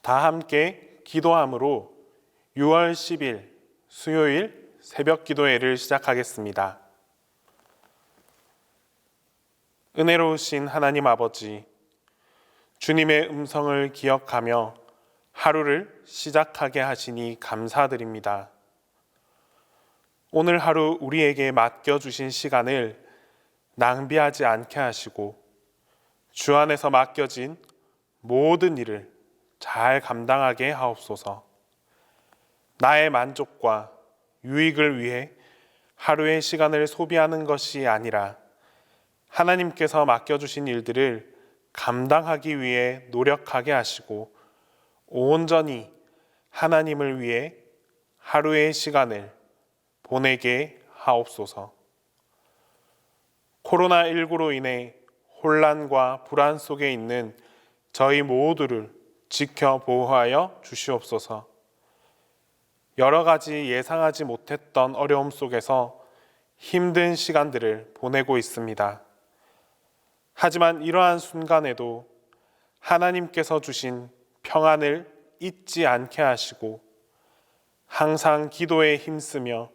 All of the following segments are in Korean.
다 함께 기도함으로 6월 10일 수요일 새벽 기도회를 시작하겠습니다. 은혜로우신 하나님 아버지, 주님의 음성을 기억하며 하루를 시작하게 하시니 감사드립니다. 오늘 하루 우리에게 맡겨주신 시간을 낭비하지 않게 하시고 주 안에서 맡겨진 모든 일을 잘 감당하게 하옵소서. 나의 만족과 유익을 위해 하루의 시간을 소비하는 것이 아니라 하나님께서 맡겨주신 일들을 감당하기 위해 노력하게 하시고 온전히 하나님을 위해 하루의 시간을 보내게 하옵소서. 코로나19로 인해 혼란과 불안 속에 있는 저희 모두를 지켜 보호하여 주시옵소서. 여러 가지 예상하지 못했던 어려움 속에서 힘든 시간들을 보내고 있습니다. 하지만 이러한 순간에도 하나님께서 주신 평안을 잊지 않게 하시고 항상 기도에 힘쓰며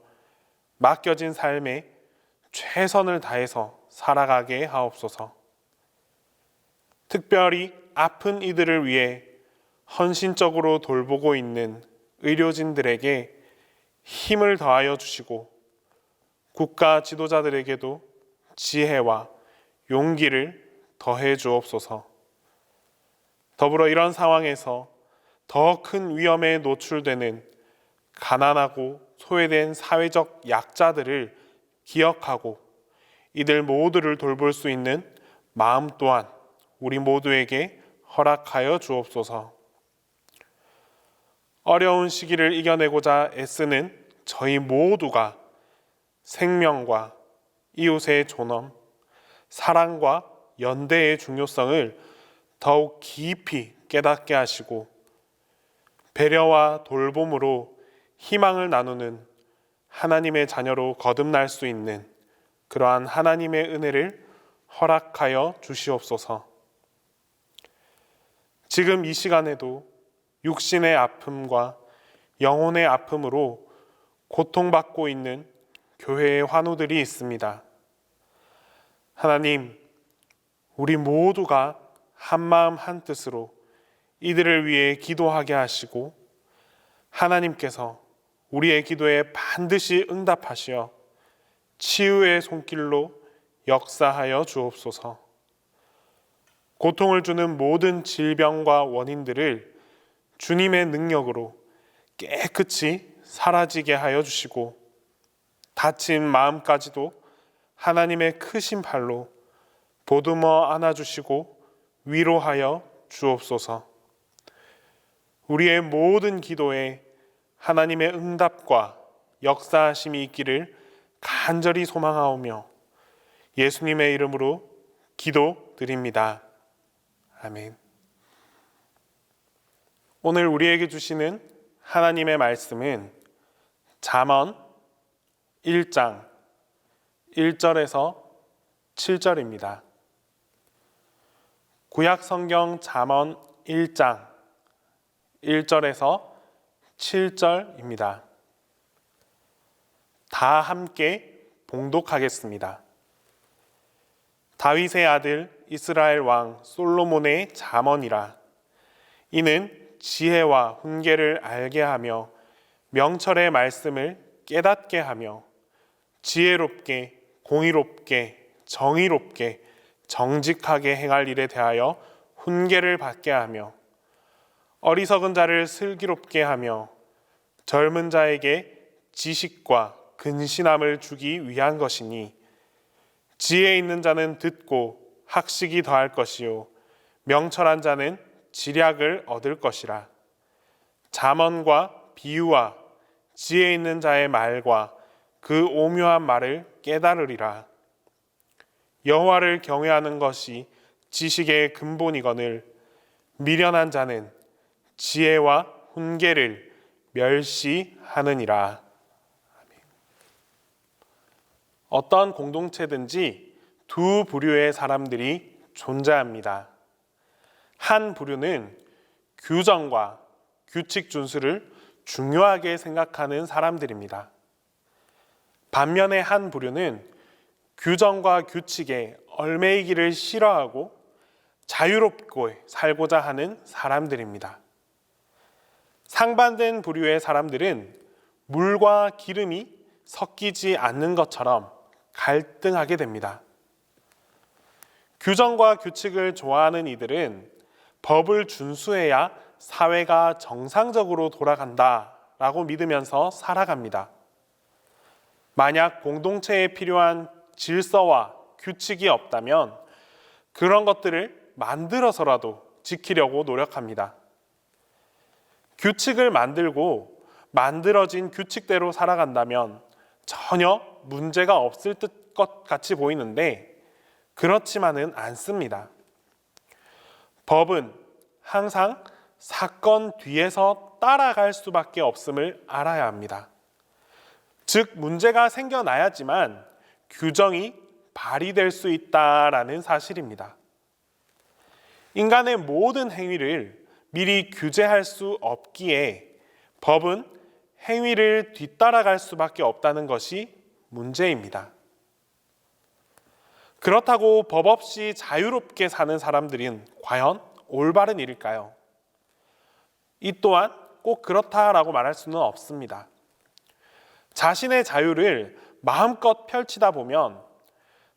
맡겨진 삶에 최선을 다해서 살아가게 하옵소서. 특별히 아픈 이들을 위해 헌신적으로 돌보고 있는 의료진들에게 힘을 더하여 주시고 국가 지도자들에게도 지혜와 용기를 더해 주옵소서. 더불어 이런 상황에서 더 큰 위험에 노출되는 가난하고 소외된 사회적 약자들을 기억하고 이들 모두를 돌볼 수 있는 마음 또한 우리 모두에게 허락하여 주옵소서. 어려운 시기를 이겨내고자 애쓰는 저희 모두가 생명과 이웃의 존엄, 사랑과 연대의 중요성을 더욱 깊이 깨닫게 하시고 배려와 돌봄으로 희망을 나누는 하나님의 자녀로 거듭날 수 있는 그러한 하나님의 은혜를 허락하여 주시옵소서. 지금 이 시간에도 육신의 아픔과 영혼의 아픔으로 고통받고 있는 교회의 환우들이 있습니다. 하나님, 우리 모두가 한마음 한뜻으로 이들을 위해 기도하게 하시고 하나님께서 우리의 기도에 반드시 응답하시어 치유의 손길로 역사하여 주옵소서. 고통을 주는 모든 질병과 원인들을 주님의 능력으로 깨끗이 사라지게 하여 주시고 다친 마음까지도 하나님의 크신 팔로 보듬어 안아주시고 위로하여 주옵소서. 우리의 모든 기도에 하나님의 응답과 역사하심이 있기를 간절히 소망하오며 예수님의 이름으로 기도드립니다. 아멘. 오늘 우리에게 주시는 하나님의 말씀은 잠언 1장 1절에서 7절입니다. 구약 성경 잠언 1장 1절에서 7절입니다. 다 함께 봉독하겠습니다. 다윗의 아들 이스라엘 왕 솔로몬의 잠언이라. 이는 지혜와 훈계를 알게 하며 명철의 말씀을 깨닫게 하며 지혜롭게 공의롭게 정의롭게 정직하게 행할 일에 대하여 훈계를 받게 하며 어리석은 자를 슬기롭게 하며 젊은 자에게 지식과 근신함을 주기 위한 것이니 지혜 있는 자는 듣고 학식이 더할 것이요 명철한 자는 지략을 얻을 것이라. 잠언과 비유와 지혜 있는 자의 말과 그 오묘한 말을 깨달으리라. 여호와를 경외하는 것이 지식의 근본이거늘 미련한 자는 지혜와 훈계를 멸시하느니라. 어떤 공동체든지 두 부류의 사람들이 존재합니다. 한 부류는 규정과 규칙 준수를 중요하게 생각하는 사람들입니다. 반면에 한 부류는 규정과 규칙에 얽매이기를 싫어하고 자유롭게 살고자 하는 사람들입니다. 상반된 부류의 사람들은 물과 기름이 섞이지 않는 것처럼 갈등하게 됩니다. 규정과 규칙을 좋아하는 이들은 법을 준수해야 사회가 정상적으로 돌아간다라고 믿으면서 살아갑니다. 만약 공동체에 필요한 질서와 규칙이 없다면 그런 것들을 만들어서라도 지키려고 노력합니다. 규칙을 만들고 만들어진 규칙대로 살아간다면 전혀 문제가 없을 것 같이 보이는데 그렇지만은 않습니다. 법은 항상 사건 뒤에서 따라갈 수밖에 없음을 알아야 합니다. 즉, 문제가 생겨나야지만 규정이 발휘될 수 있다라는 사실입니다. 인간의 모든 행위를 미리 규제할 수 없기에 법은 행위를 뒤따라갈 수밖에 없다는 것이 문제입니다. 그렇다고 법 없이 자유롭게 사는 사람들은 과연 올바른 일일까요? 이 또한 꼭 그렇다라고 말할 수는 없습니다. 자신의 자유를 마음껏 펼치다 보면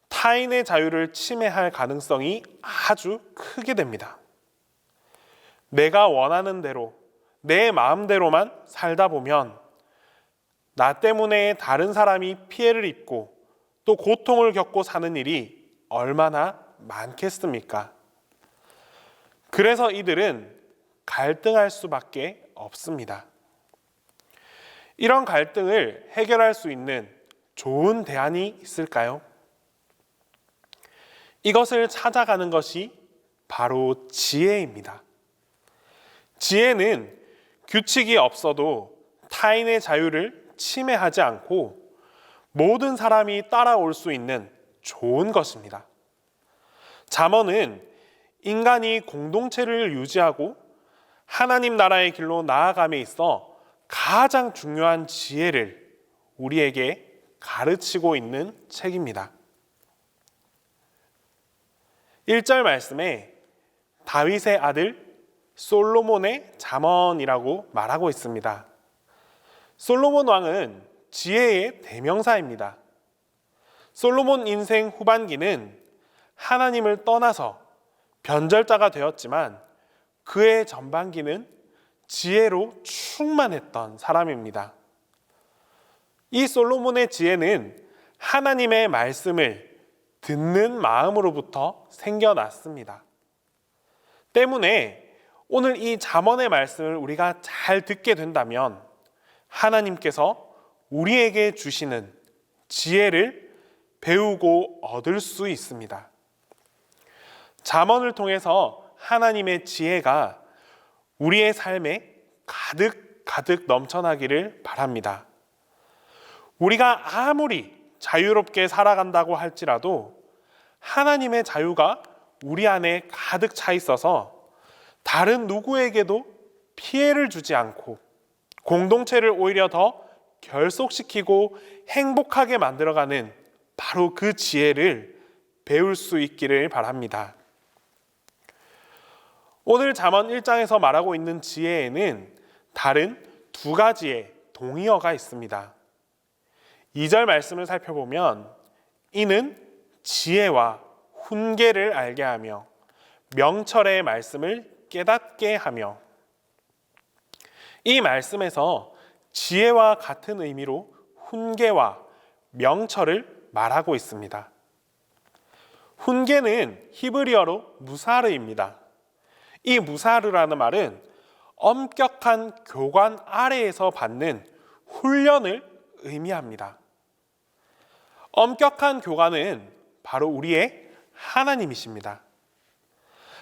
타인의 자유를 침해할 가능성이 아주 크게 됩니다. 내가 원하는 대로 내 마음대로만 살다 보면 나 때문에 다른 사람이 피해를 입고 또 고통을 겪고 사는 일이 얼마나 많겠습니까? 그래서 이들은 갈등할 수밖에 없습니다. 이런 갈등을 해결할 수 있는 좋은 대안이 있을까요? 이것을 찾아가는 것이 바로 지혜입니다. 지혜는 규칙이 없어도 타인의 자유를 침해하지 않고 모든 사람이 따라올 수 있는 좋은 것입니다. 잠언은 인간이 공동체를 유지하고 하나님 나라의 길로 나아감에 있어 가장 중요한 지혜를 우리에게 가르치고 있는 책입니다. 1절 말씀에 다윗의 아들 솔로몬의 잠언이라고 말하고 있습니다. 솔로몬 왕은 지혜의 대명사입니다. 솔로몬 인생 후반기는 하나님을 떠나서 변절자가 되었지만 그의 전반기는 지혜로 충만했던 사람입니다. 이 솔로몬의 지혜는 하나님의 말씀을 듣는 마음으로부터 생겨났습니다. 때문에 오늘 이 잠언의 말씀을 우리가 잘 듣게 된다면 하나님께서 우리에게 주시는 지혜를 배우고 얻을 수 있습니다. 잠언을 통해서 하나님의 지혜가 우리의 삶에 가득 넘쳐나기를 바랍니다. 우리가 아무리 자유롭게 살아간다고 할지라도 하나님의 자유가 우리 안에 가득 차 있어서 다른 누구에게도 피해를 주지 않고 공동체를 오히려 더 결속시키고 행복하게 만들어가는 바로 그 지혜를 배울 수 있기를 바랍니다. 오늘 잠언 1장에서 말하고 있는 지혜에는 다른 두 가지의 동의어가 있습니다. 2절 말씀을 살펴보면 이는 지혜와 훈계를 알게 하며 명철의 말씀을 깨닫게 하며, 이 말씀에서 지혜와 같은 의미로 훈계와 명철을 말하고 있습니다. 훈계는 히브리어로 무사르입니다. 이 무사르라는 말은 엄격한 교관 아래에서 받는 훈련을 의미합니다. 엄격한 교관은 바로 우리의 하나님이십니다.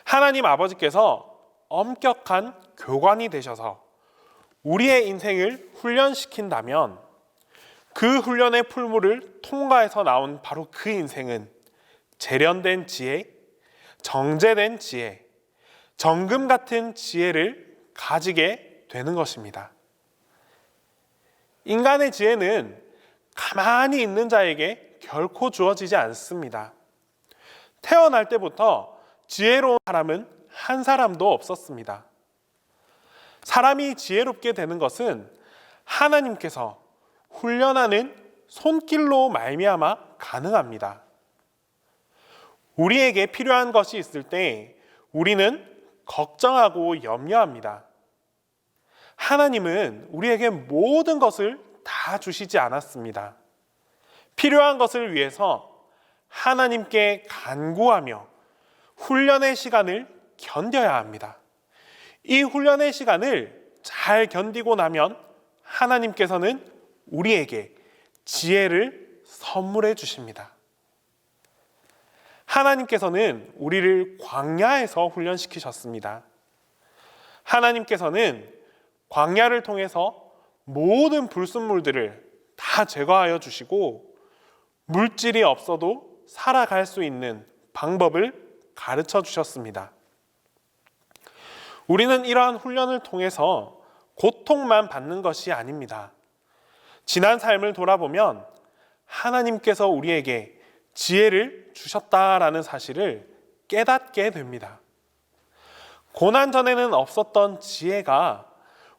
하나님 아버지께서 엄격한 교관이 되셔서 우리의 인생을 훈련시킨다면 그 훈련의 풀무를 통과해서 나온 바로 그 인생은 재련된 지혜, 정제된 지혜, 정금 같은 지혜를 가지게 되는 것입니다. 인간의 지혜는 가만히 있는 자에게 결코 주어지지 않습니다. 태어날 때부터 지혜로운 사람은 한 사람도 없었습니다. 사람이 지혜롭게 되는 것은 하나님께서 훈련하는 손길로 말미암아 가능합니다. 우리에게 필요한 것이 있을 때 우리는 걱정하고 염려합니다. 하나님은 우리에게 모든 것을 다 주시지 않았습니다. 필요한 것을 위해서 하나님께 간구하며 훈련의 시간을 견뎌야 합니다. 이 훈련의 시간을 잘 견디고 나면 하나님께서는 우리에게 지혜를 선물해 주십니다. 하나님께서는 우리를 광야에서 훈련시키셨습니다. 하나님께서는 광야를 통해서 모든 불순물들을 다 제거하여 주시고 물질이 없어도 살아갈 수 있는 방법을 가르쳐 주셨습니다. 우리는 이러한 훈련을 통해서 고통만 받는 것이 아닙니다. 지난 삶을 돌아보면 하나님께서 우리에게 지혜를 주셨다라는 사실을 깨닫게 됩니다. 고난 전에는 없었던 지혜가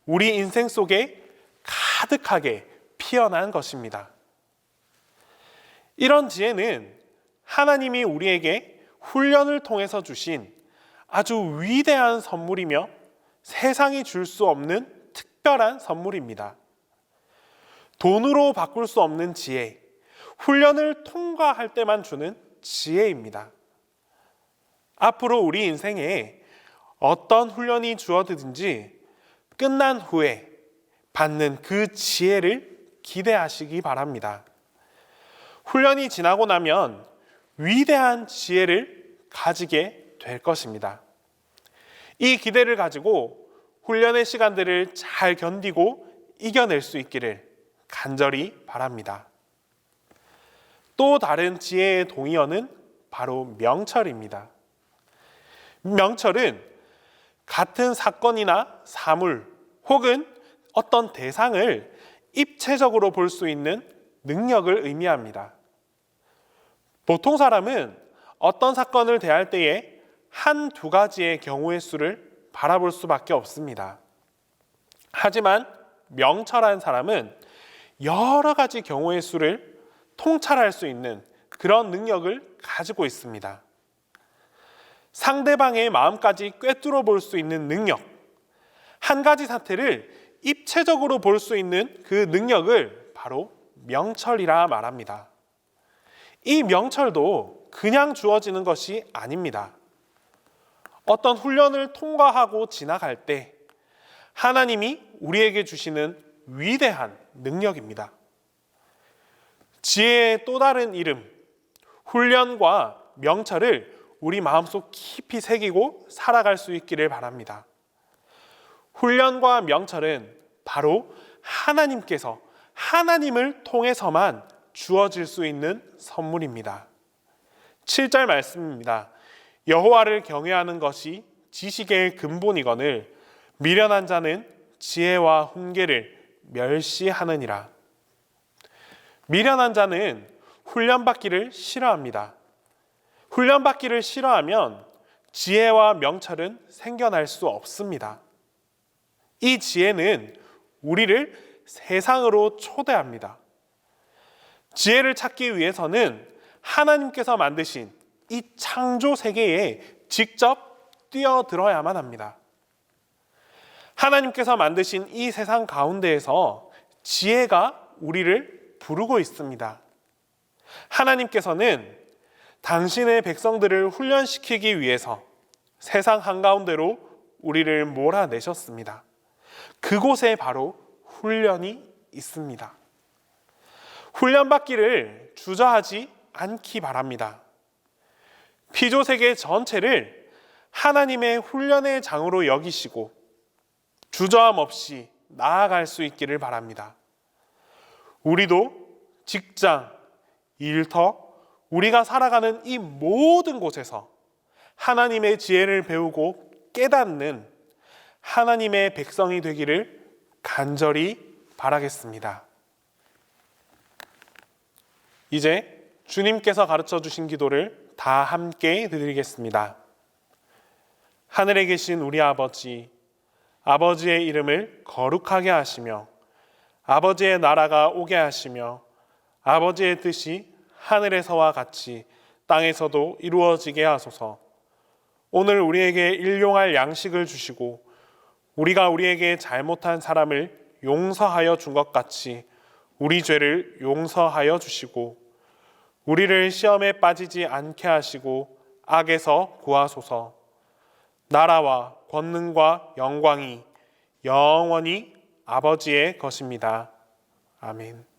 우리 인생 속에 가득하게 피어난 것입니다. 이런 지혜는 하나님이 우리에게 훈련을 통해서 주신 아주 위대한 선물이며 세상이 줄 수 없는 특별한 선물입니다. 돈으로 바꿀 수 없는 지혜, 훈련을 통과할 때만 주는 지혜입니다. 앞으로 우리 인생에 어떤 훈련이 주어지든지 끝난 후에 받는 그 지혜를 기대하시기 바랍니다. 훈련이 지나고 나면 위대한 지혜를 가지게 될 것입니다. 이 기대를 가지고 훈련의 시간들을 잘 견디고 이겨낼 수 있기를 간절히 바랍니다. 또 다른 지혜의 동의어는 바로 명철입니다. 명철은 같은 사건이나 사물 혹은 어떤 대상을 입체적으로 볼 수 있는 능력을 의미합니다. 보통 사람은 어떤 사건을 대할 때에 한두 가지의 경우의 수를 바라볼 수밖에 없습니다. 하지만 명철한 사람은 여러 가지 경우의 수를 통찰할 수 있는 그런 능력을 가지고 있습니다. 상대방의 마음까지 꿰뚫어 볼 수 있는 능력, 한 가지 사태를 입체적으로 볼 수 있는 그 능력을 바로 명철이라 말합니다. 이 명철도 그냥 주어지는 것이 아닙니다. 어떤 훈련을 통과하고 지나갈 때 하나님이 우리에게 주시는 위대한 능력입니다. 지혜의 또 다른 이름, 훈련과 명철을 우리 마음속 깊이 새기고 살아갈 수 있기를 바랍니다. 훈련과 명철은 바로 하나님께서 하나님을 통해서만 주어질 수 있는 선물입니다. 7절 말씀입니다. 여호와를 경외하는 것이 지식의 근본이거늘 미련한 자는 지혜와 훈계를 멸시하느니라. 미련한 자는 훈련받기를 싫어합니다. 훈련받기를 싫어하면 지혜와 명철은 생겨날 수 없습니다. 이 지혜는 우리를 세상으로 초대합니다. 지혜를 찾기 위해서는 하나님께서 만드신 이 창조 세계에 직접 뛰어들어야만 합니다. 하나님께서 만드신 이 세상 가운데에서 지혜가 우리를 부르고 있습니다. 하나님께서는 당신의 백성들을 훈련시키기 위해서 세상 한가운데로 우리를 몰아내셨습니다. 그곳에 바로 훈련이 있습니다. 훈련받기를 주저하지 않기 바랍니다. 피조세계 전체를 하나님의 훈련의 장으로 여기시고 주저함 없이 나아갈 수 있기를 바랍니다. 우리도 직장, 일터, 우리가 살아가는 이 모든 곳에서 하나님의 지혜를 배우고 깨닫는 하나님의 백성이 되기를 간절히 바라겠습니다. 이제 주님께서 가르쳐 주신 기도를 다 함께 드리겠습니다. 하늘에 계신 우리 아버지, 아버지의 이름을 거룩하게 하시며 아버지의 나라가 오게 하시며 아버지의 뜻이 하늘에서와 같이 땅에서도 이루어지게 하소서. 오늘 우리에게 일용할 양식을 주시고 우리가 우리에게 잘못한 사람을 용서하여 준 것 같이 우리 죄를 용서하여 주시고 우리를 시험에 빠지지 않게 하시고 악에서 구하소서. 나라와 권능과 영광이 영원히 아버지의 것입니다. 아멘.